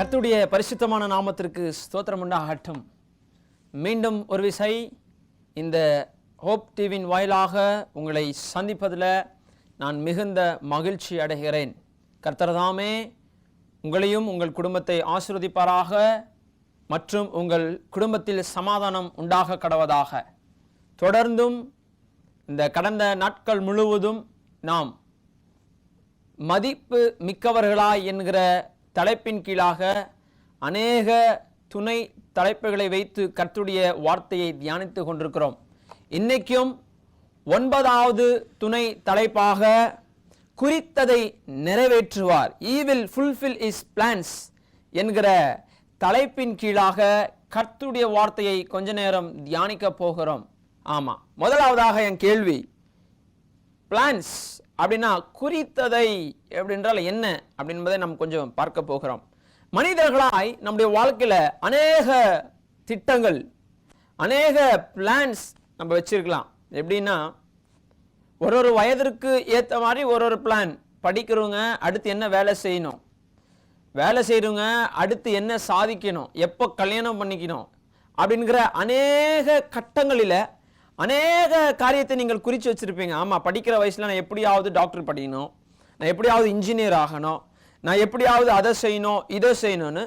கர்த்தருடைய பரிசுத்தமான நாமத்திற்கு ஸ்தோத்திரம் உண்டாகட்டும். மீண்டும் ஒரு விசை இந்த ஹோப் டிவியின் வாயிலாக உங்களை சந்திப்பதில் நான் மிகுந்த மகிழ்ச்சி அடைகிறேன். கர்த்தர்தாமே உங்களையும் உங்கள் குடும்பத்தை ஆசீர்வதிப்பாராக மற்றும் உங்கள் குடும்பத்தில் சமாதானம் உண்டாக கடவதாக. தொடர்ந்தும் இந்த கடந்த நாட்கள் முழுவதும் நாம் மதிப்பு மிக்கவர்களாய் என்கிற தலைப்பின் கீழாக அநேக துணை தலைப்புகளை வைத்து கர்த்தருடைய வார்த்தையை தியானித்து கொண்டிருக்கிறோம். இன்னைக்கும் 9வது துணை தலைப்பாக குறித்ததை நிறைவேற்றுவார், He will fulfill His plans என்கிற தலைப்பின் கீழாக கர்த்தருடைய வார்த்தையை கொஞ்ச நேரம் தியானிக்க போகிறோம். ஆமா, முதலாவதாக என் கேள்வி, பிளான்ஸ் அப்படின்னா குறித்ததை அப்படின்றால் என்ன அப்படின்பதை நம்ம கொஞ்சம் பார்க்க போகிறோம். மனிதர்களாய் நம்முடைய வாழ்க்கையில அநேக திட்டங்கள், அநேக பிளான்ஸ் நம்ம வச்சிருக்கலாம். எப்படின்னா ஒரு வயதிற்கு ஏற்ற மாதிரி ஒரு பிளான். படிக்கிறவங்க அடுத்து என்ன வேலை செய்யணும், வேலை செய்யறவங்க அடுத்து என்ன சாதிக்கணும், எப்போ கல்யாணம் பண்ணிக்கணும் அப்படிங்கிற அநேக கட்டங்களில் அநேக காரியத்தை நீங்கள் குறித்து வச்சிருப்பீங்க. ஆமாம், படிக்கிற வயசில் நான் எப்படியாவது டாக்டர் படிக்கணும், நான் எப்படியாவது இன்ஜினியர் ஆகணும், நான் எப்படியாவது அதை செய்யணும் இதை செய்யணும்னு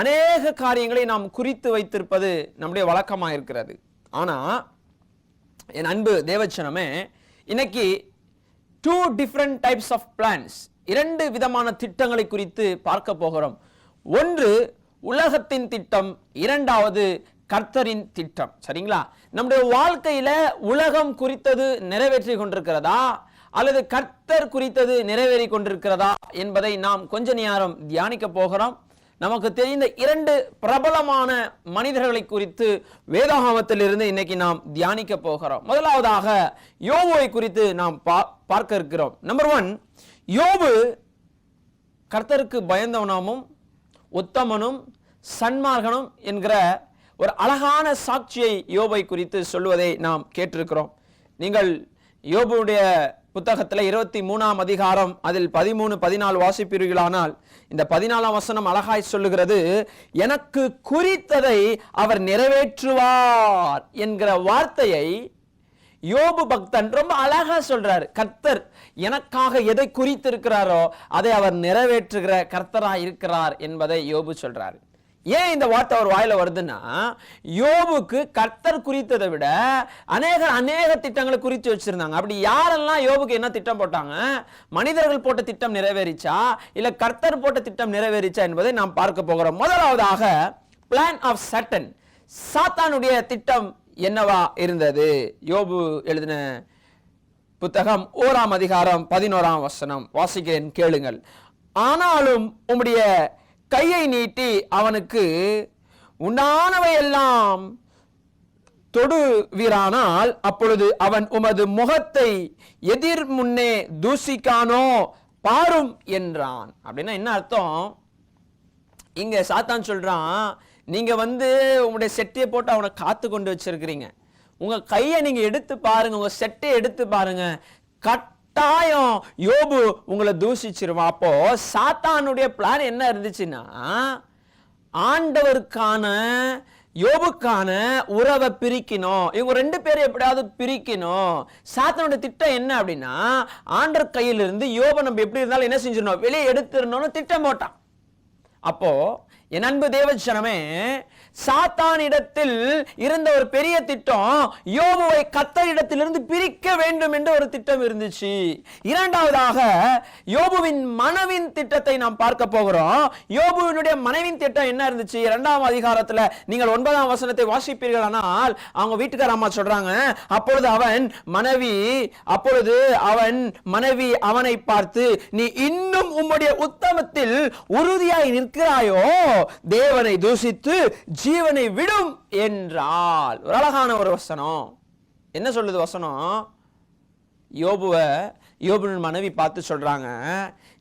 அநேக காரியங்களை நாம் குறித்து வைத்திருப்பது நம்முடைய வழக்கமாக இருக்கிறது. ஆனால் என் அன்பு தேவச்சனமே, இன்னைக்கு 2 different types of plans, 2 விதமான திட்டங்களை குறித்து பார்க்க போகிறோம். ஒன்று உலகத்தின் திட்டம், இரண்டாவது கர்த்தரின் திட்டம். சரிங்களா? நம்முடைய வாழ்க்கையில உலகம் குறித்தது நிறைவேற்றி கொண்டிருக்கிறதா அல்லது கர்த்தர் குறித்தது நிறைவேறி கொண்டிருக்கிறதா என்பதை நாம் கொஞ்ச நேரம் தியானிக்க போகிறோம். நமக்கு தெரிந்த 2 பிரபலமான மனிதர்களை குறித்து வேதாகமத்திலிருந்து இன்னைக்கு நாம் தியானிக்க போகிறோம். முதலாவதாக யோபுவை குறித்து நாம் பார்க்க இருக்கிறோம். நம்பர் 1, யோபு கர்த்தருக்கு பயந்தவனாமும் உத்தமனும் சன்மார்கனும் என்கிற ஒரு அழகான சாட்சியை யோபை குறித்து சொல்லுவதை நாம் கேட்டிருக்கிறோம். நீங்கள் யோபுடைய புத்தகத்தில் 23ஆம் அதிகாரம் அதில் 13, 14 வாசிப்பீர்களானால் இந்த 14ஆம் வசனம் அழகாய் சொல்லுகிறது, எனக்கு குறித்ததை அவர் நிறைவேற்றுவார் என்கிற வார்த்தையை யோபு பக்தன் ரொம்ப அழகா சொல்றாரு. கர்த்தர் எனக்காக எதை குறித்திருக்கிறாரோ அதை அவர் நிறைவேற்றுகிற கர்த்தராய் இருக்கிறார் என்பதை யோபு சொல்றாரு. ஏன் இந்த வார்த்தை அவர் வாயில வருதுன்னா, யோபுக்கு கர்த்தர் குறித்ததை விட அநேக திட்டங்களை குறித்து வச்சிருந்தாங்க. அப்படி யாரெல்லாம் யோபுக்கு என்ன திட்டம் போட்டாங்க, மனிதர்கள் போட்ட திட்டம் நிறைவேறிச்சா இல்ல கர்த்தர் போட்ட திட்டம் நிறைவேறிச்சா என்பதை நாம் பார்க்க போகிறோம். முதலாவதாக பிளான் ஆஃப் சாட்டன், சாத்தானுடைய திட்டம் என்னவா இருந்தது? யோபு எழுதின புத்தகம் 1ஆம் அதிகாரம் 11ஆம் வசனம் வாசிக்கிறேன், கேளுங்கள். ஆனாலும் உம்முடைய கையை நீட்டி அவனுக்கு உண்டானவை எல்லாம் தொடுவீரானால் அப்பொழுது அவன் உமது முகத்தை எதிர் முன்னே தூசிக்கானோ பாரும் என்றான். அப்படின்னா என்ன அர்த்தம்? இங்க சாத்தான் சொல்றான், நீங்க உங்களுடைய செட்டையை போட்டு அவனை காத்து கொண்டு வச்சிருக்கிறீங்க, உங்க கையை நீங்க எடுத்து பாருங்க, உங்க செட்டை எடுத்து பாருங்க, கட்டாயம் யோபு உங்களை தூஷிச்சிருவான். அப்போ சாத்தானுடைய பிளான் என்ன இருந்துச்சுன்னா, ஆண்டவருக்கான யோபுக்கான உறவை பிரிக்கணும், இவங்க 2 பேரும் எப்படியாவது பிரிக்கணும். சாத்தானுடைய திட்டம் என்ன அப்படின்னா, ஆண்டவர் கையிலிருந்து யோபு நம்ம எப்படி இருந்தாலும் என்ன செஞ்சிடணும், வெளியே எடுத்துடணும்னு திட்டம் போட்டான். அப்போ என் அன்பு தேவஜனமே, சாத்தானிடத்தில் இருந்த ஒரு பெரிய திட்டம் யோபுவை கர்த்தரிடத்திலிருந்து பிரிக்க வேண்டும் என்ற ஒரு திட்டம் இருந்துச்சு. இரண்டாவதாக யோபுவின் மனைவின் திட்டத்தை நாம் பார்க்க போகிறோம். யோபுவினுடைய மனைவின் திட்டம் என்ன இருந்துச்சு? 2ஆம் அதிகாரத்துல நீங்கள் 9ஆம் வசனத்தை வாசிப்பீர்களானால் அவங்க வீட்டுக்கார அம்மா சொல்றாங்க, அப்பொழுது அவன் மனைவி அவனை பார்த்து, நீ இன்னும் உம்முடைய உத்தமத்தில் உறுதியாய் நிற்கிறாயோ, தேவனை தூஷித்து ஜீவனை விடும் என்றால். ஒரு அழகான ஒரு வசனம். என்ன சொல்லுது வசனம்? யோபுவின் மனைவி பார்த்து சொல்றாங்க,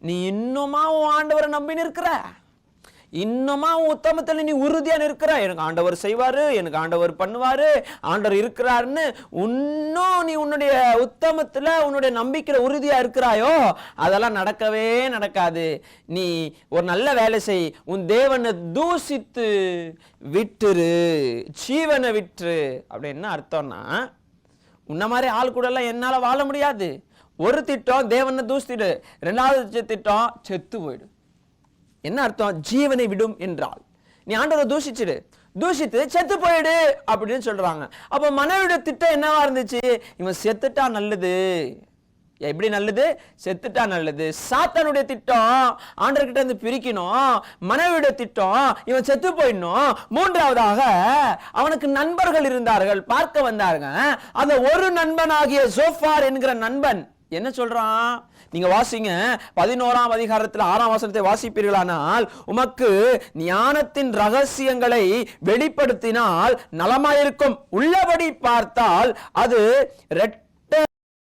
நீ இன்னுமா உன் ஆண்டவரை நம்பி நிற்கிற, இன்னுமா உத்தமத்தில் நீ உறுதியா இருக்கிற, எனக்கு ஆண்டவர் செய்வாரு, எனக்கு ஆண்டவர் பண்ணுவாரு, ஆண்டவர் இருக்கிறாருன்னு இன்னும் நீ உன்னுடைய உத்தமத்துல உன்னுடைய நம்பிக்கையில உறுதியா இருக்கிறாயோ, அதெல்லாம் நடக்கவே நடக்காது. நீ ஒரு நல்ல வேலை செய், உன் தேவனை தூசித்து விட்டுரு, ஜீவனை விட்டுரு. அப்படி என்ன அர்த்தம்னா, உன்ன மாதிரி ஆள் கூட எல்லாம் என்னால வாழ முடியாது. ஒரு திட்டம் தேவனை தூசிடு, ரெண்டாவது திட்டம் செத்து போயிடு. என்ன அர்த்தம்? ஜீவனை விடும் என்றால் நீ ஆண்டவரை தூஷிச்சிடு, தூஷித்து செத்து போயிடு அப்படின்னு சொல்றாங்க. அப்ப மனைவியோட திட்டம் என்னவா இருந்துச்சு? இவன் செத்துட்டா நல்லது. எப்படி நல்லது? செத்துட்டா நல்லது. சாத்தானுடைய திட்டம் ஆண்டவர்கிட்ட இருந்து பிரிக்கணும். மனைவியோட திட்டம் இவன் செத்து போயிடணும். மூன்றாவதாக அவனுக்கு நண்பர்கள் இருந்தார்கள், பார்க்க வந்தாருங்க. அந்த ஒரு நண்பனாகிய சோஃபார் என்கிற நண்பன் என்ன சொல்றான்? நீங்க வாசிங்க 11ஆம் அதிகாரத்தில் 6ஆம் வசனத்தை வாசிப்பீர்களானால், உமக்கு ஞானத்தின் ரகசியங்களை வெளிப்படுத்தினால் நலமாயிருக்கும், உள்ளபடி பார்த்தால் அது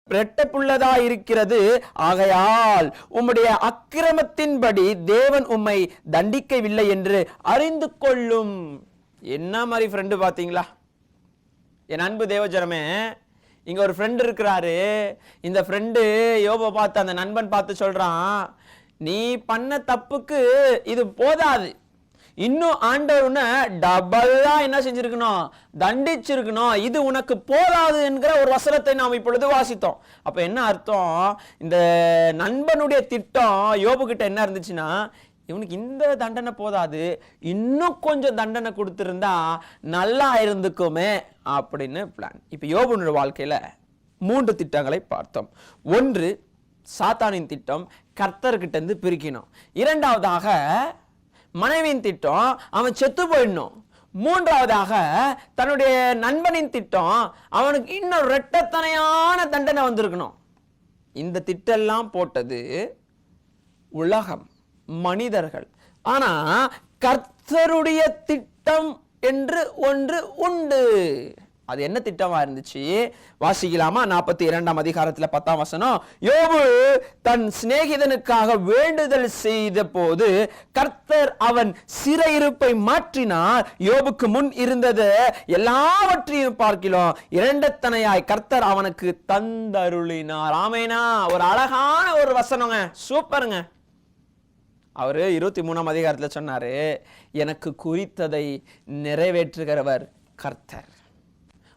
இரட்டப்புள்ளதா இருக்கிறது, ஆகையால் உம்முடைய அக்கிரமத்தின்படி தேவன் உம்மை தண்டிக்கவில்லை என்று அறிந்து கொள்ளும். என்ன மாதிரி ஃப்ரெண்டு பாத்தீங்களா? என் அன்பு தேவஜனமே, இங்க ஒரு ஃப்ரெண்ட் இருக்கிறாரு. இந்த ஃப்ரெண்டு யோபை பார்த்து, அந்த நண்பன் பார்த்து சொல்றான், நீ பண்ண தப்புக்கு இது போதாது, இன்னும் ஆண்டவர் உன்னை டபுளா என்ன செஞ்சிருக்கணும்? தண்டிச்சிருக்கணும். இது உனக்கு போதாது என்கிற ஒரு வசனத்தை நாம் இப்பொழுது வாசித்தோம். அப்ப என்ன அர்த்தம்? இந்த நண்பனுடைய திட்டம் யோபு கிட்ட என்ன இருந்துச்சுன்னா, இவனுக்கு இந்த தண்டனை போதாது, இன்னும் கொஞ்சம் தண்டனை கொடுத்திருந்தா நல்லா இருந்துக்குமே அப்படின்னு பிளான். இப்ப யோபுனுடைய வாழ்க்கையில 3 திட்டங்களை பார்த்தோம். ஒன்று, சாத்தானின் திட்டம் கர்த்தர்கிட்ட இருந்து பிரிக்கணும். இரண்டாவதாக மனைவியின் திட்டம் அவன் செத்து போயிடணும். மூன்றாவதாக தன்னுடைய நண்பனின் திட்டம் அவனுக்கு இன்னும் இரட்டத்தனையான தண்டனை வந்திருக்கணும். இந்த திட்டெல்லாம் போட்டது உலகம், மனிதர்கள். ஆனா கர்த்தருடைய திட்டம் என்று ஒன்று உண்டு. அது என்ன திட்டமா இருந்துச்சு? வாசிக்கலாமா? 42ஆம் அதிகாரத்துல 10ஆம் வசனம். யோபு தன் சிநேகிதனுக்காக வேண்டுதல் செய்த போது கர்த்தர் அவன் சிறையிருப்பை மாற்றினார். யோபுக்கு முன் இருந்தது எல்லாவற்றையும் பார்க்கிறோம் இரண்டத்தனையாய் கர்த்தர் அவனுக்கு தந்தருளினார். ஆமேனா? ஒரு அழகான ஒரு வசனங்க, சூப்பருங்க. அவரு 23ஆம் அதிகாரத்துல சொன்னாரு, எனக்கு குறித்ததை நிறைவேற்றுகிறவர் கர்த்தர்.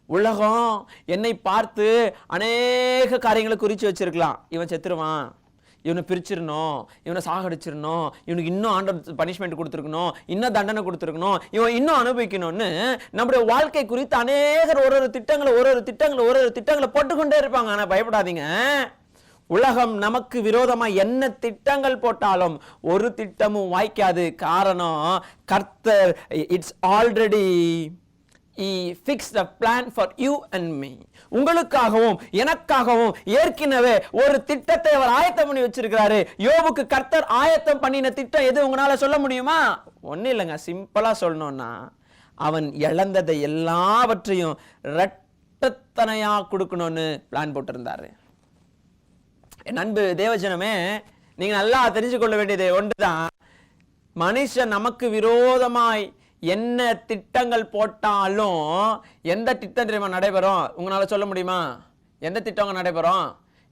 உலகம் என்னை பார்த்து அநேக காரியங்களை குறிச்சு வச்சிருக்கலாம். இவன் செத்துருவான், இவனை பிரிச்சிடணும், இவனை சாகடிச்சிடணும், இவனுக்கு இன்னும் ஆண்டவர் பனிஷ்மெண்ட் கொடுத்துருக்கணும், இன்னும் தண்டனை கொடுத்துருக்கணும், இவன் இன்னும் அனுபவிக்கணும்னு நம்முடைய வாழ்க்கை குறித்து அநேகர் ஒரு திட்டங்களை போட்டுக்கொண்டே இருப்பாங்க. ஆனா பயப்படாதீங்க, உலகம் நமக்கு விரோதமா என்ன திட்டங்கள் போட்டாலும் ஒரு திட்டமும் வாய்க்காது. காரணம், கர்த்தர் it's already He fixed a plan for you and me. உங்களுக்காகவும் எனக்காகவும் ஏற்கனவே ஒரு திட்டத்தை அவர் ஆயத்தம் பண்ணி வச்சிருக்கிறாரு. யோபுக்கு கர்த்தர் ஆயத்தம் பண்ணின திட்டம் எது உங்களால சொல்ல முடியுமா? ஒன்னும் இல்லைங்க. சிம்பிளா சொல்லணும்னா, அவன் இழந்ததை எல்லாவற்றையும் இரட்டத்தனையா கொடுக்கணும்னு பிளான் போட்டிருந்தாரு. என் அன்பு தேவஜனமே, நீங்க நல்லா தெரிஞ்சு கொள்ள வேண்டியது ஒன்றுதான், மனுஷன் நமக்கு விரோதமாய் என்ன திட்டங்கள் போட்டாலும் எந்த திட்டம் தெரியுமா நடைபெறும்? உங்களால சொல்ல முடியுமா? எந்த திட்டம் நடைபெறும்?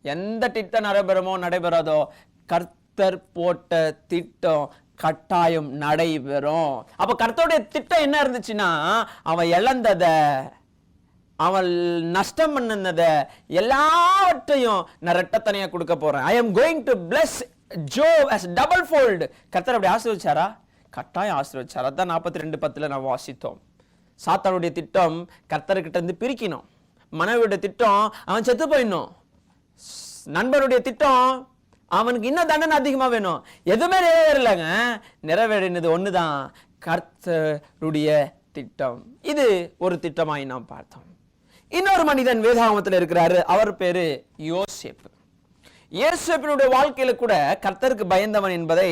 எந்த திட்டம் நடைபெறாதோ கர்த்தர் போட்ட திட்டம் கட்டாயம் நடைபெறும். அப்ப கர்த்தருடைய திட்டம் என்ன இருந்துச்சுன்னா, அவன் இழந்தத, அவன் நஷ்டம் பண்ணத எல்லாவற்றையும் நான் இரட்டத்தனையா கொடுக்க போறேன். I am going to bless Job as double fold. கர்த்தர் அப்படி ஆசீர்வதிச்சாரா? கட்டாயம் ஆசீர்வதிச்சார். அதான் 42:10 நான் வாசித்தோம். சாத்தானுடைய திட்டம் கர்த்தர்கிட்ட இருந்து பிரிக்கணும். மனைவியுடைய திட்டம் அவன் செத்து போயிடணும். நண்பனுடைய திட்டம் அவனுக்கு இன்னும் தண்டனை அதிகமா வேணும். எதுவுமே நிறைவேறலைங்க. நிறைவேறினது ஒண்ணுதான், கர்த்தருடைய திட்டம். இது ஒரு திட்டமாய் நாம் பார்த்தோம். இன்னொரு மனிதன் வேதாகமத்தில் இருக்கிறாரு. அவர் பேரு யோசேப்பு. யோசேப்பினுடைய வாழ்க்கையில கூட கர்த்தருக்கு பயந்தவன் என்பதை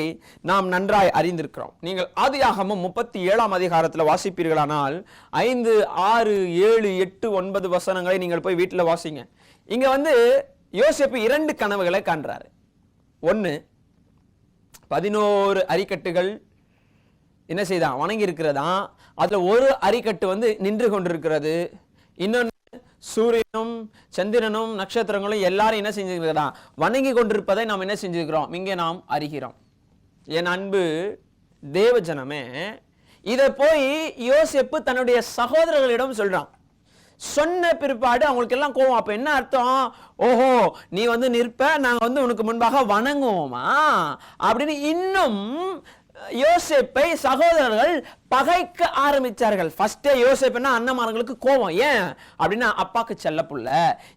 நாம் நன்றாய் அறிந்திருக்கிறோம். நீங்கள் ஆதியாகமம் 37ஆம் அதிகாரத்தில் வாசிப்பீர்களானால் 5, 6, 7, 8, 9 வசனங்களை நீங்கள் போய் வீட்டில் வாசிங்க. இங்க யோசேப்பு 2 கனவுகளை காண்றாரு. ஒன்னு, 11 அரிக்கட்டுகள் என்ன செய்தான்? வணங்கி இருக்கிறதா. அதுல ஒரு அரிக்கட்டு வந்து நின்று கொண்டிருக்கிறது. இன்னொன்று சூரியனும் சந்திரனும் நட்சத்திரங்களும் எல்லாரும் என்ன செஞ்சிருக்கிறதா? வணங்கி கொண்டிருப்பதை நாம் என்ன செஞ்சிருக்கிறோம்? இங்கே நாம் அறிகிறோம். என் அன்பு தேவஜனமே, இதை போய் யோசேப்பு தன்னுடைய சகோதரர்களிடம் சொல்றான். சொன்ன பிற்பாடு அவங்களுக்கு எல்லாம் கோவம். அப்ப என்ன அர்த்தம்? ஓஹோ, நீ வந்து நிற்ப, நாங்க வந்து உனக்கு முன்பாக வணங்குவோமா அப்படின்னு இன்னும் யோசேப்பை சகோதரர்கள் பகைக்க ஆரம்பிச்சார்கள். ஃபர்ஸ்டே யோசேப்புன்னா அண்ணன்மார்களுக்கு கோபம். ஏன் அப்படின்னா, அப்பாக்கு செல்ல புள்ள,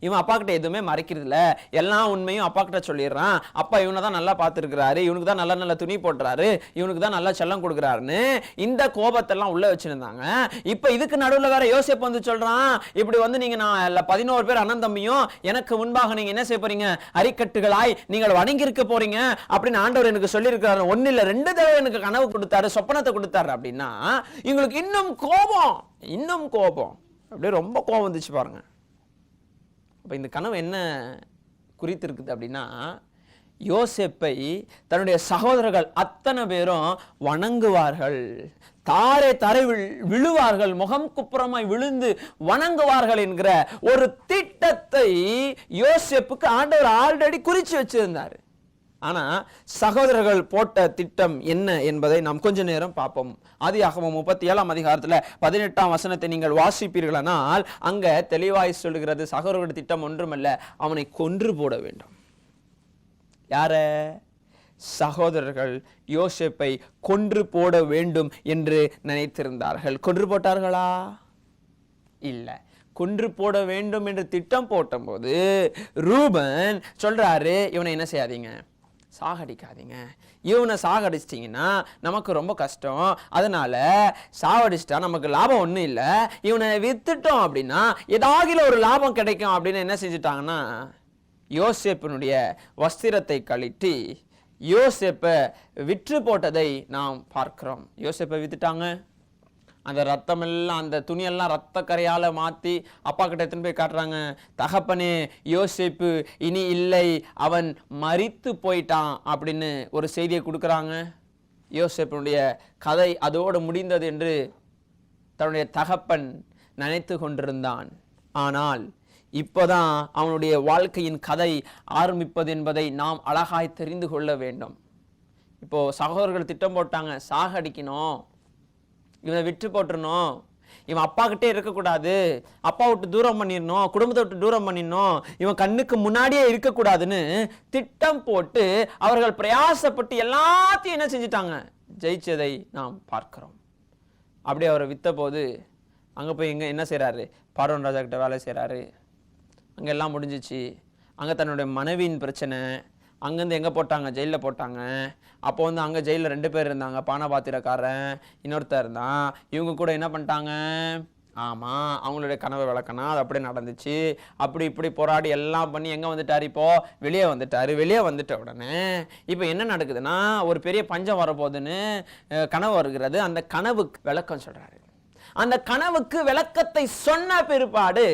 இவன் அப்பா கிட்ட எதுவுமே மறைக்கிறது இல்ல, எல்லா உண்மையும் அப்பா கிட்ட சொல்லிடுறான், அப்பா இவனை தான் நல்லா பார்த்துருக்கிறாரு, இவனுக்கு தான் நல்ல நல்ல துணி போட்டுறாரு, இவனுக்கு தான் நல்லா செல்லம் கொடுக்குறாருன்னு இந்த கோபத்தெல்லாம் உள்ள வச்சிருந்தாங்க. இப்ப இதுக்கு நடுவில் வேற யோசேப்பு வந்து சொல்றான், இப்படி வந்து நீங்க நான் 11 பேர் அண்ணன் தம்பியும் எனக்கு முன்பாக நீங்க என்ன செய்ய போறீங்க? அரிக்கட்டுகளாய் நீங்கள் வணங்கி இருக்க போறீங்க அப்படின்னு ஆண்டவர் எனக்கு சொல்லி இருக்கிறாரு. ஒன்னு இல்ல 2 தடவை எனக்கு கனவு கொடுத்தாரு, சொப்பனத்தை கொடுத்தாரு அப்படின்னா உங்களுக்கு இன்னும் கோபம் அப்படியே ரொம்ப கோபம் வந்துச்சு பாருங்க. அப்ப இந்த கனவு என்ன குறித்து இருக்குது அப்படின்னா, யோசேப்பை தன்னுடைய சகோதரர்கள் அத்தனை பேரும் வணங்குவார்கள், தரை விழுவார்கள், முகம் குப்புறமாய் விழுந்து வணங்குவார்கள் என்கிற ஒரு திட்டத்தை யோசேப்புக்கு ஆண்டவர் ஆல்ரெடி குறிச்சு வச்சிருந்தார். ஆனா சகோதரர்கள் போட்ட திட்டம் என்ன என்பதை நாம் கொஞ்ச நேரம் பார்ப்போம். ஆதியாகமம் 37ஆம் அதிகாரத்துல 18ஆம் வசனத்தை நீங்கள் வாசிப்பீர்களானால் அங்க தெளிவாய் சொல்லுகிறது, சகோதரர்கள் திட்டம் ஒன்றுமல்ல, அவனை கொன்று போட வேண்டும். யார? சகோதரர்கள் யோசேப்பை கொன்று போட வேண்டும் என்று நினைத்திருந்தார்கள். கொன்று போட்டார்களா? இல்ல. கொன்று போட வேண்டும் என்று திட்டம் போட்டபோது ரூபன் சொல்றாரு, இவனை என்ன செய்யாதீங்க? சாகடிக்காதீங்க. இவனை சாகடிச்சிட்டிங்கன்னா நமக்கு ரொம்ப கஷ்டம், அதனால சாகடிச்சிட்டா நமக்கு லாபம் ஒன்றும் இல்லை, இவனை வித்துட்டோம் அப்படின்னா ஏதாவது ஒரு லாபம் கிடைக்கும் அப்படின்னு என்ன செஞ்சுட்டாங்கன்னா, யோசேப்பினுடைய வஸ்திரத்தை கழட்டி யோசேப்பை விற்று போட்டதை நாம் பார்க்கிறோம். யோசேப்பை வித்துட்டாங்க. அந்த ரத்தம் எல்லாம், அந்த துணியெல்லாம் ரத்த கரையால மாத்தி அப்பா கிட்ட எடுத்துன்னு போய் காட்டுறாங்க. தகப்பனே, யோசேப்பு இனி இல்லை, அவன் மரித்து போயிட்டான் அப்படின்னு ஒரு செய்தியை கொடுக்குறாங்க. யோசேப்பினுடைய கதை அதோடு முடிந்தது என்று தன்னுடைய தகப்பன் நினைத்து கொண்டிருந்தான். ஆனால் இப்போதான் அவனுடைய வாழ்க்கையின் கதை ஆரம்பிப்பது என்பதை நாம் அழகாய் தெரிந்து கொள்ள வேண்டும். இப்போ சகோதரர்கள் திட்டம் போட்டாங்க, சாகடிக்கணும், இவனை விற்று போட்டுறணும், இவன் அப்பா கிட்டே இருக்கக்கூடாது, அப்பா விட்டு தூரம் பண்ணிடணும், குடும்பத்தை விட்டு தூரம் பண்ணிடணும், இவன் கண்ணுக்கு முன்னாடியே இருக்கக்கூடாதுன்னு திட்டம் போட்டு அவர்கள் பிரயாசப்பட்டு எல்லாத்தையும் என்ன செஞ்சிட்டாங்க? ஜெயிச்சதை நாம் பார்க்கிறோம். அப்படியே அவரை வித்த போது அங்கே போய் என்ன செய்கிறாரு? பார்வோன் ராஜா கிட்ட வேலை செய்கிறாரு. அங்கே எல்லாம் முடிஞ்சிச்சு. அங்கே தன்னுடைய மனைவியின் பிரச்சனை, அங்கேருந்து எங்கே போட்டாங்க? ஜெயிலில் போட்டாங்க. அப்போ வந்து அங்கே ஜெயிலில் 2 பேர் இருந்தாங்க, பானபாத்திரக்காரன் இன்னொருத்தர் இருந்தான். இவங்க கூட என்ன பண்ணிட்டாங்க? ஆமாம், அவங்களுடைய கனவை விளக்கணும், அது அப்படியே நடந்துச்சு. அப்படி இப்படி போராடி எல்லாம் பண்ணி எங்கே வந்துட்டார்? இப்போ வெளியே வந்துட்டார். வெளியே வந்துட்ட உடனே இப்போ என்ன நடக்குதுன்னா, ஒரு பெரிய பஞ்சம் வரப்போகுதுன்னு கனவு வருகிறது. அந்த கனவுக்கு விளக்கம் சொல்கிறாரு. அந்த கனவுக்கு விளக்கத்தை சொன்ன பிற்பாடு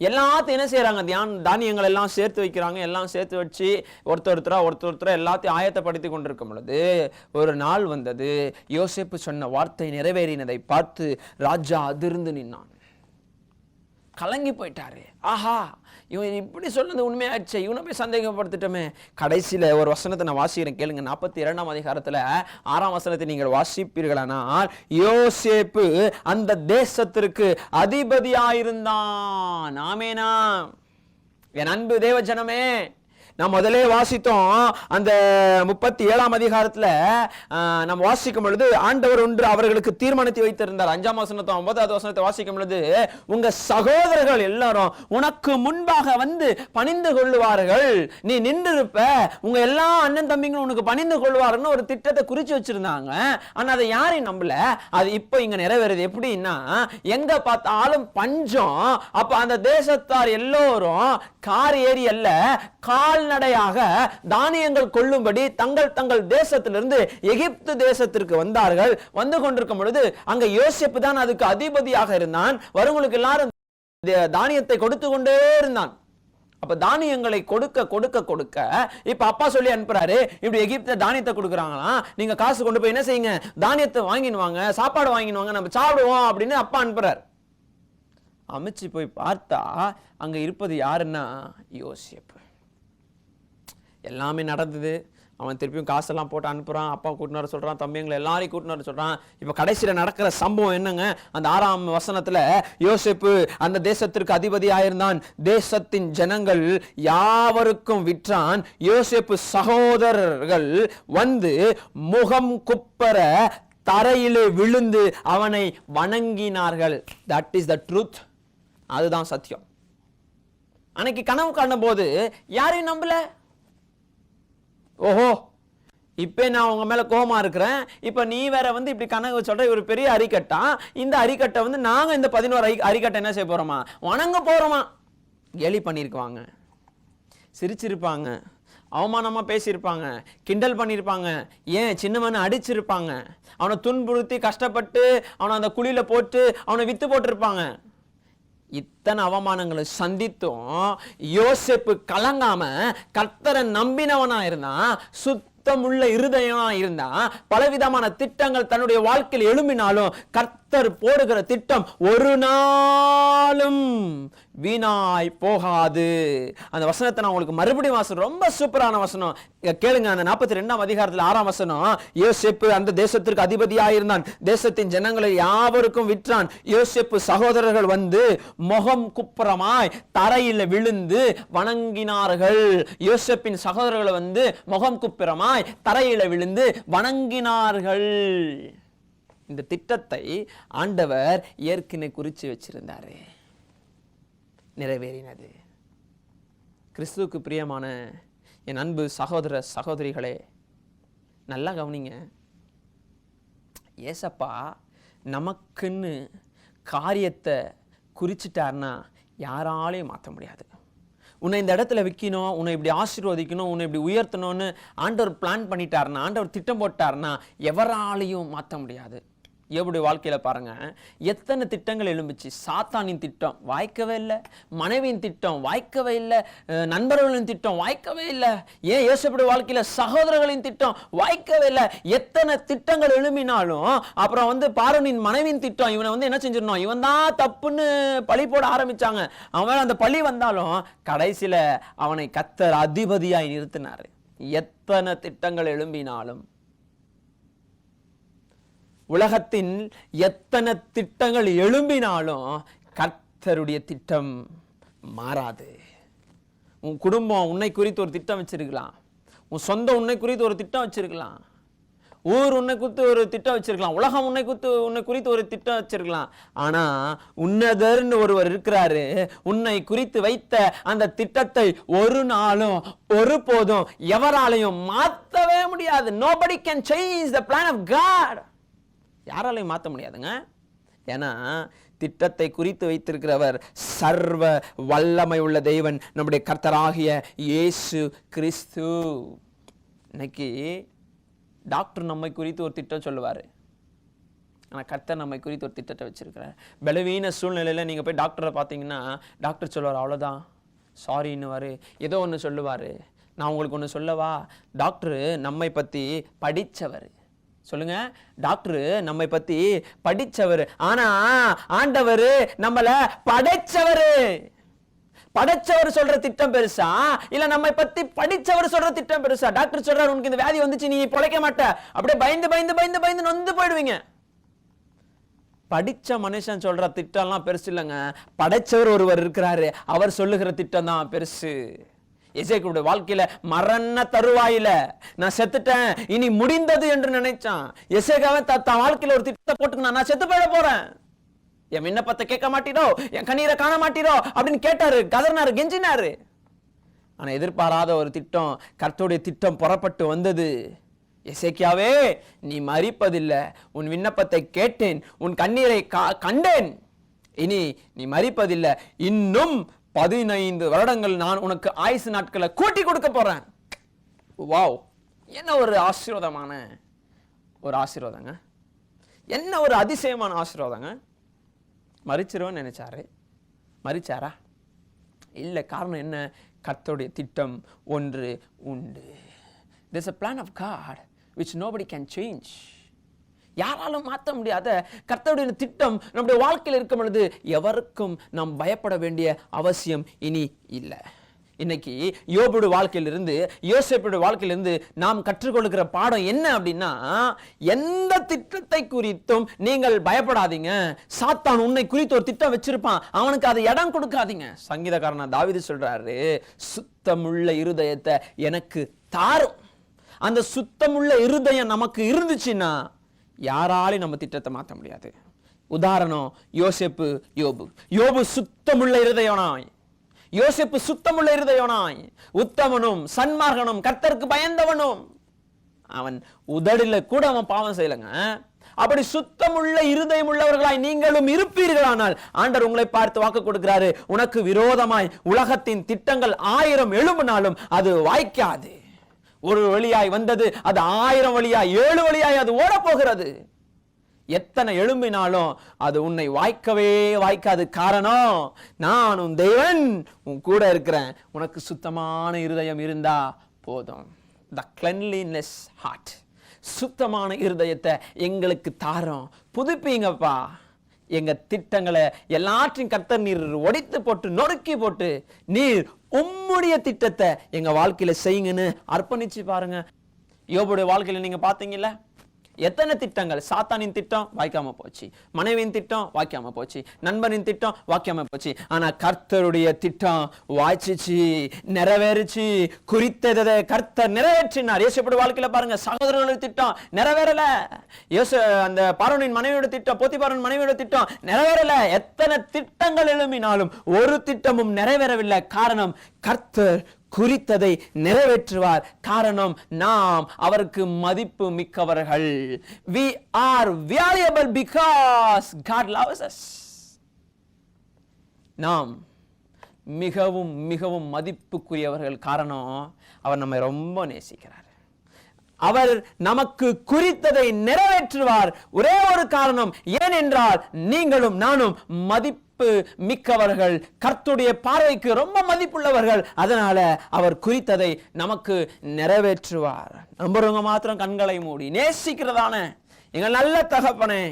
எல்லாத்தையும் என்ன செய்யறாங்க? தானியங்கள் எல்லாம் சேர்த்து வைக்கிறாங்க. எல்லாம் சேர்த்து வச்சு ஒருத்தர் எல்லாத்தையும் ஆயத்தப்படுத்தி கொண்டிருக்கும் பொழுது ஒரு நாள் வந்தது. யோசேப்பு சொன்ன வார்த்தை நிறைவேறினதை பார்த்து ராஜா அதிர்ந்து நின்னான், கலங்கி போயிட்டாரு. ஆஹா, இவன் இப்படி சொன்னது உண்மையாச்சு, இவனை போய் சந்தேகப்படுத்திட்டோமே. கடைசியில ஒரு வசனத்தை நான் வாசிக்கிறேன், கேளுங்க. 42ஆம் அதிகாரத்துல 6ஆம் வசனத்தை நீங்கள் வாசிப்பீர்களானால், யோசேப்பு அந்த தேசத்திற்கு அதிபதியாயிருந்தான். ஆமேனா? என் அன்பு தேவ ஜனமே, நாம் முதலே வாசித்தோம். அந்த 37ஆம் அதிகாரத்துல நம்ம வாசிக்கும் பொழுது ஆண்டவர் ஒன்று அவர்களுக்கு தீர்மானித்து வைத்திருந்தார். 5ஆம் வசனத்தை 9வது வசனத்தை வாசிக்கும் பொழுது, உங்க சகோதரர்கள் எல்லாரும் உனக்கு முன்பாக வந்து பணிந்து கொள்ளுவார்கள், நீ நின்றிருப்ப, உங்க எல்லா அண்ணன் தம்பிங்களும் உனக்கு பணிந்து கொள்வார்கள் ஒரு திட்டத்தை குறிச்சு வச்சிருந்தாங்க. ஆனா அதை யாரையும் நம்பல. அது இப்ப இங்க நிறைவேறுது. எப்படின்னா, எங்க பார்த்தாலும் பஞ்சம். அப்ப அந்த தேசத்தார் எல்லோரும் கார் ஏறி அல்ல, கால்நடையாக தானியங்கள் கொள்ளும்படி தங்கள் தேசத்திலிருந்து எகிப்து தேசத்திற்கு வந்தார்கள். வந்து கொண்டிருக்கும் பொழுது அங்க யோசேப்பு தான் அதுக்கு அதிபதியாக இருந்தான். வருங்களுக்கு எல்லாரும் தானியத்தை கொடுத்து கொண்டே இருந்தான். அப்ப தானியங்களை கொடுக்க கொடுக்க கொடுக்க இப்ப அப்பா சொல்லி அனுப்புறாரு, இப்படி எகிப்துல தானியத்தை கொடுக்குறாங்களாம், நீங்க காசு கொண்டு போய் என்ன செய்யுங்க, தானியத்தை வாங்கினுவாங்க, சாப்பாடு வாங்கினுவாங்க, நம்ம சாப்பிடுவோம் அப்படின்னு அப்பா அனுப்புறாரு. அமைச்சு போய் பார்த்தா அங்க இருப்பது யாருன்னா யோசேப்பு. எல்லாமே நடந்தது. அவன் திருப்பியும் காசெல்லாம் போட்டு அனுப்புறான், அப்பா கூட்டினு வர சொல்றான், தம்பிங்களை எல்லாரையும் கூட்டினு வர சொல்றான். இப்ப கடைசியில நடக்கிற சம்பவம் என்னங்க, அந்த 6ஆம் வசனத்துல யோசேப்பு அந்த தேசத்திற்கு அதிபதியாயிருந்தான், தேசத்தின் ஜனங்கள் யாவருக்கும் விற்றான். யோசேப்பு சகோதரர்கள் வந்து முகம் குப்பர தரையிலே விழுந்து அவனை வணங்கினார்கள். That is the truth. அதுதான் சத்தியம். அன்னைக்கு கனவு காணும் போது யாரையும் நம்பல. ஓஹோ, இப்ப நான் உங்க மேல கோபமா இருக்கிறேன், இப்ப நீ வேற வந்து இப்படி கனவு சொல்ற, ஒரு பெரிய அரிக்கட்டா, இந்த அரிக்கட்டை வந்து நாங்க இந்த 11 அரிக்கட்டை என்ன செய்ய போறோமா, வணங்க போறோமா. கேலி பண்ணிருப்பாங்க, சிரிச்சிருப்பாங்க, அவமானமா பேசியிருப்பாங்க, கிண்டல் பண்ணியிருப்பாங்க, ஏன் சின்னவனை அடிச்சிருப்பாங்க, அவனை துன்புறுத்தி கஷ்டப்பட்டு அவனை அந்த குழியில போட்டு அவனை வித்து போட்டிருப்பாங்க. இத்தனை அவமானங்களை சந்தித்தும் யோசேப்பு கலங்காம கர்த்தரை நம்பினவனா இருந்தான், சுத்தமுள்ள இருதயமா இருந்தான். பலவிதமான திட்டங்கள் தன்னுடைய வாழ்க்கையில் எழும்பினாலும் கர்த்தர் போடுகிற திட்டம் ஒரு நாளும் வீணாய் போகாது. அந்த வசனத்தை நான் உங்களுக்கு மறுபடியும் வாசனம், ரொம்ப சூப்பரான வசனம் கேளுங்க. அந்த 42ஆம் அதிகாரத்தில் 6ஆம் வசனம், யோசேப்பு அந்த தேசத்திற்கு அதிபதியாயிருந்தான், தேசத்தின் ஜனங்களை யாவருக்கும் விற்றான். யோசேப்பு சகோதரர்கள் வந்து முகம் குப்புறமாய் தரையில் விழுந்து வணங்கினார்கள். யோசேப்பின் சகோதரர்கள் வந்து முகம் குப்புறமாய் தரையில் விழுந்து வணங்கினார்கள். இந்த திட்டத்தை ஆண்டவர் ஏற்கனவே குறிச்சு வச்சிருந்தாரு, நிறைவேறினது. கிறிஸ்துவுக்கு பிரியமான என் அன்பு சகோதர சகோதரிகளே, நல்லா கவனிங்க. ஏசப்பா நமக்குன்னு காரியத்தை குறிச்சிட்டார்னா யாராலையும் மாற்ற முடியாது. உன்னை இந்த இடத்துல வைக்கணும், உன்னை இப்படி ஆசீர்வதிக்கணும், உன்னை இப்படி உயர்த்தணும்னு ஆண்டவர் பிளான் பண்ணிட்டாருன்னா, ஆண்டவர் திட்டம் போட்டாருன்னா எவராலையும் மாற்ற முடியாது. யோபுடைய வாழ்க்கையில பாருங்க, எத்தனை திட்டங்கள் எழும்பிச்சு. சாத்தானின் திட்டம் வாய்க்கவே இல்லை, மனைவியின் திட்டம் வாய்க்கவே இல்லை, நண்பர்களின் திட்டம் வாய்க்கவே இல்லை, ஏன் யோசேப்புடைய வாழ்க்கையில சகோதரர்களின் திட்டம் வாய்க்கவே இல்லை. எத்தனை திட்டங்கள் எழும்பினாலும் அப்புறம் வந்து பார்வோனின் மனைவியின் திட்டம், இவனை வந்து என்ன செஞ்சிடணும், இவன் தான் தப்புன்னு பழி போட ஆரம்பிச்சாங்க. அவன் அந்த பழி வந்தாலும் கடைசியில அவனை கர்த்தர் அதிபதியாய் நிறுத்தினாரு. எத்தனை திட்டங்கள் எழும்பினாலும், உலகத்தின் எத்தனை திட்டங்கள் எழும்பினாலும் கர்த்தருடைய திட்டம் மாறாது. உன் குடும்பம் உன்னை குறித்து ஒரு திட்டம் வச்சிருக்கலாம், உன் சொந்த உன்னை குறித்து ஒரு திட்டம் வச்சிருக்கலாம், ஊர் உன்னை குறித்து ஒரு திட்டம் வச்சிருக்கலாம், உலகம் உன்னை குறித்து ஒரு திட்டம் வச்சிருக்கலாம். ஆனா உன்னதர்னு ஒருவர் இருக்கிறாரு, உன்னை குறித்து வைத்த அந்த திட்டத்தை ஒரு நாளும் ஒருபோதும் எவராலையும் மாற்றவே முடியாது. Nobody can change the plan of God. யாராலையும் மாற்ற முடியாதுங்க. ஏன்னா திட்டத்தை குறித்து வைத்திருக்கிறவர் சர்வ வல்லமை உள்ள தேவன், நம்முடைய கர்த்தராகிய இயேசு கிறிஸ்து. இன்னைக்கு டாக்டர் நம்மை குறித்து ஒரு திட்டம் சொல்லுவாரு, ஆனா கர்த்தர் நம்மை குறித்து ஒரு திட்டத்தை வச்சிருக்கிறார். பலவீன சூழ்நிலையில நீங்க போய் டாக்டரை பார்த்தீங்கன்னா டாக்டர் சொல்லுவார், அவ்வளவுதான் சாரின்னுவாரு, ஏதோ ஒன்று சொல்லுவாரு. நான் உங்களுக்கு ஒன்று சொல்லவா, டாக்டர் நம்மை பத்தி படிச்சவர். சொல்லுங்க, டாக்டர் நம்மை பத்தி படிச்சவர், ஆனா ஆண்டவர் நம்மள படைச்சவர். படைச்சவர் சொல்ற திட்டம் பெருசா, இல்ல நம்மை பத்தி படிச்சவர் சொல்ற திட்டம் பெருசா? டாக்டர் சொல்றாரு, உனக்கு இந்த வியாதி வந்துச்சு, நீ பொழைக்க மாட்ட, அப்படியே பயந்து பயந்து பயந்து பயந்து நொந்து போயிடுவீங்க. படிச்ச மனுஷன் சொல்ற திட்டம் எல்லாம் பெருசு இல்லைங்க, படைச்சவர் ஒருவர் இருக்கிறாரு, அவர் சொல்லுகிற திட்டம் தான் பெருசு. எசேக்கியேலுடைய வாழ்க்கையில மரண தருவாயில நான் செத்துட்டேன், இனி முடிந்தது என்று நினைச்சான். எசேக்கியாவே தன் வாழ்க்கையில ஒரு திட்டத்தை போட்டுக்கணும், நான் செத்து போயிட போறேன், என் விண்ணப்பத்தை கேட்க மாட்டீரோ, என் கண்ணீரை காண மாட்டீரோ அப்படின்னு கேட்டாரு, கதறினாரு, கெஞ்சினாரு. ஆனா எதிர்பாராத ஒரு திட்டம், கர்த்தருடைய திட்டம் புறப்பட்டு வந்தது. எசேக்கியாவே, நீ மரிப்பதில்லை, உன் விண்ணப்பத்தை கேட்டேன், உன் கண்ணீரை கண்டேன், இனி நீ மரிப்பதில்லை, இன்னும் 15 வருடங்கள் நான் உனக்கு ஆயுசு நாட்களை கூட்டி கொடுக்க போறேன். வாவ், என்ன ஒரு ஆசீர்வாதமான ஒரு ஆசீர்வாதங்க, என்ன ஒரு அதிசயமான ஆசீர்வாதங்க. மரிச்சிருவன்னு நினைச்சாரு, மரிச்சாரா? இல்லை. காரணம் என்ன? கர்த்தருடைய திட்டம் ஒன்று உண்டு. There's a plan of God which nobody can change. யாராலும் மாற்ற முடியாத கர்த்தருடைய திட்டம் நம்முடைய வாழ்க்கையில் இருக்கும் பொழுது எவருக்கும் நாம் பயப்பட வேண்டிய அவசியம் இனி இல்லை. இன்னைக்கு யோபுடைய வாழ்க்கையிலிருந்து, யோசேப்புடைய வாழ்க்கையிலிருந்து நாம் கற்றுக்கொள்கிற பாடம் என்ன அப்படின்னா, எந்த திட்டத்தை குறித்தும் நீங்கள் பயப்படாதீங்க. சாத்தான் உன்னை குறித்து ஒரு திட்டம் வச்சிருப்பான், அவனுக்கு அதை இடம் கொடுக்காதீங்க. சங்கீதக்காரன் தாவீது சொல்றாரு, சுத்தமுள்ள இருதயத்தை எனக்கு தாரும். அந்த சுத்தமுள்ள இருதயம் நமக்கு இருந்துச்சுன்னா யாராலையும் நம்ம திட்டத்தை மாற்ற முடியாது. உதாரணம் யோசேப்பு, யோபு சுத்தமுள்ள இருதயனாய், யோசேப்பு சுத்தமுள்ள இருதயனாய், உத்தமனும் சன்மார்கனும் கர்த்தருக்கு பயந்தவனும். அவன் உதடில கூட அவன் பாவம் செய்யலங்க. அப்படி சுத்தமுள்ள இருதயம் உள்ளவர்களாய் நீங்களும் இருப்பீர்களானால் ஆண்டவர் உங்களை பார்த்து வாக்கு கொடுக்கிறாரு, உனக்கு விரோதமாய் உலகத்தின் திட்டங்கள் 1000 எழும்பினாலும் அது வாய்க்காது. ஒரு வழியாய் வந்தது அது 1000 வழியாய் 7 வழியாய் அது ஓட போகிறது. எத்தனை எழும்பினாலும் அது உன்னை வாய்க்கவே வாய்க்காது. காரணம், நான் உன் தேவன், உன் கூட இருக்கிறேன். உனக்கு சுத்தமான இருதயம் இருந்தா போதும். The cleanliness heart, சுத்தமான இருதயத்தை எங்களுக்கு தாரோம், புதுப்பீங்கப்பா. எங்க திட்டங்களை எல்லாற்றையும் கர்த்தர் நீர் ஒடித்து போட்டு நொறுக்கி போட்டு நீர் உம்முடைய திட்டத்தை எங்க வாழ்க்கையில செய்யுங்கன்னு அர்ப்பணிச்சு பாருங்க. யோபுடைய வாழ்க்கையில நீங்க பாத்தீங்கல்ல, எத்தனை திட்டங்கள். சாத்தானின் திட்டம் வாய்க்காம போச்சு, மனைவியின் திட்டம் வாய்க்காம போச்சு, நண்பனின் திட்டம் வாய்க்காம போச்சு. ஆனா கர்த்தருடைய திட்டம் வாய்ச்சிச்சு, நிறைவேறிச்சு. குறித்ததை கர்த்தர் நிறைவேற்றினார். யோசேப்புடைய வாழ்க்கையில பாருங்க, சகோதரர்களுடைய திட்டம் நிறைவேறல. அந்த பார்வோனின் மனைவியோட திட்டம், போத்திபாரின் மனைவியோட திட்டம் நிறைவேறல. எத்தனை திட்டங்கள் எழும்பினாலும் ஒரு திட்டமும் நிறைவேறவில்லை. காரணம், கர்த்தர் குறித்ததை நிறைவேற்றுவார். காரணம், நாம் அவருக்கு மதிப்பு மிக்கவர்கள். We are valuable because God loves us. நாம் மிகவும் மிகவும் மதிப்புக்குரியவர்கள். காரணம், அவர் நம்மை ரொம்ப நேசிக்கிறார். அவர் நமக்கு குறித்ததை நிறைவேற்றுவார். ஒரே ஒரு காரணம், ஏனென்றால் நீங்களும் நானும் மதிப்பு மிக்கவர்கள், கர்த்தருடைய பார்வைக்கு ரொம்ப மதிப்புள்ளவர்கள். அதனால அவர் குறித்ததை நமக்கு நிறைவேற்றுவார். நம்புறவங்க மாத்திரம் கண்களை மூடி, நேசிக்கிறதான எங்கள் நல்ல தகப்பனே,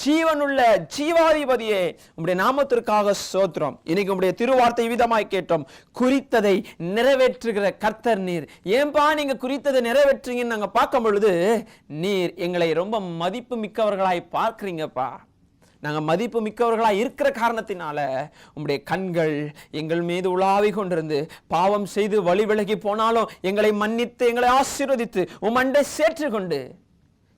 ஜீவனுள்ள ஜீவாதிபதியே, உம்முடைய நாமத்திற்காக ஸ்தோத்திரம். இன்னைக்கு உம்முடைய திருவார்த்தை விதமாய் கேட்டோம். குறித்ததை நிறைவேற்றுகிற கர்த்தர் நீர். ஏன்பா நீங்க குறித்ததை நிறைவேற்றுங்கன்னு நாங்க பார்க்கும் பொழுது நீர் எங்களை ரொம்ப மதிப்பு மிக்கவர்களாய் பார்க்கிறீங்கப்பா. நாங்க மதிப்பு மிக்கவர்களாய் இருக்கிற காரணத்தினால உம்முடைய கண்கள் எங்கள் மீது உலாவி கொண்டிருந்து, பாவம் செய்து வழி விலகி போனாலும் எங்களை மன்னித்து எங்களை ஆசீர்வதித்து உம்மண்டை சேர்த்து கொண்டு,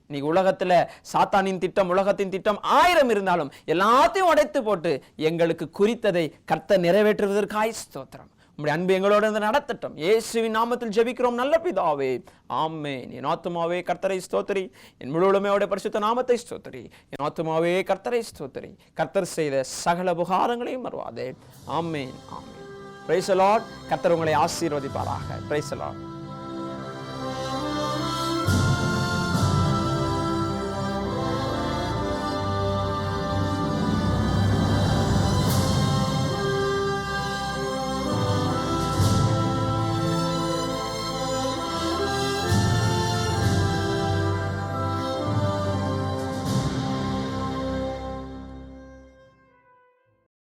இன்னைக்கு உலகத்துல சாத்தானின் திட்டம், உலகத்தின் திட்டம் 1000 இருந்தாலும் எல்லாத்தையும் உடைத்து போட்டு எங்களுக்கு குறித்ததை கர்த்தர் நிறைவேற்றுவதற்காய் ஸ்தோத்திரம். உம்முடைய அன்பு எங்களோடு இருந்து நடத்தட்டும். இயேசுவின் நாமத்தில் ஜெபிக்கிறோம் நல்ல பிதாவே, ஆமென். என் ஆத்துமாவே கர்த்தரை ஸ்தோத்திரி, என் முழு உலகமே பரிசுத்த நாமத்தை ஸ்தோத்திரி. என் ஆத்துமாவே கர்த்தரை ஸ்தோத்திரி, கர்த்தர் செய்த சகல உபகாரங்களையும் மறவாதே. ஆமென், ஆமென். Praise the Lord. கர்த்தர் உங்களை ஆசீர்வதிப்பாராக. Praise the Lord.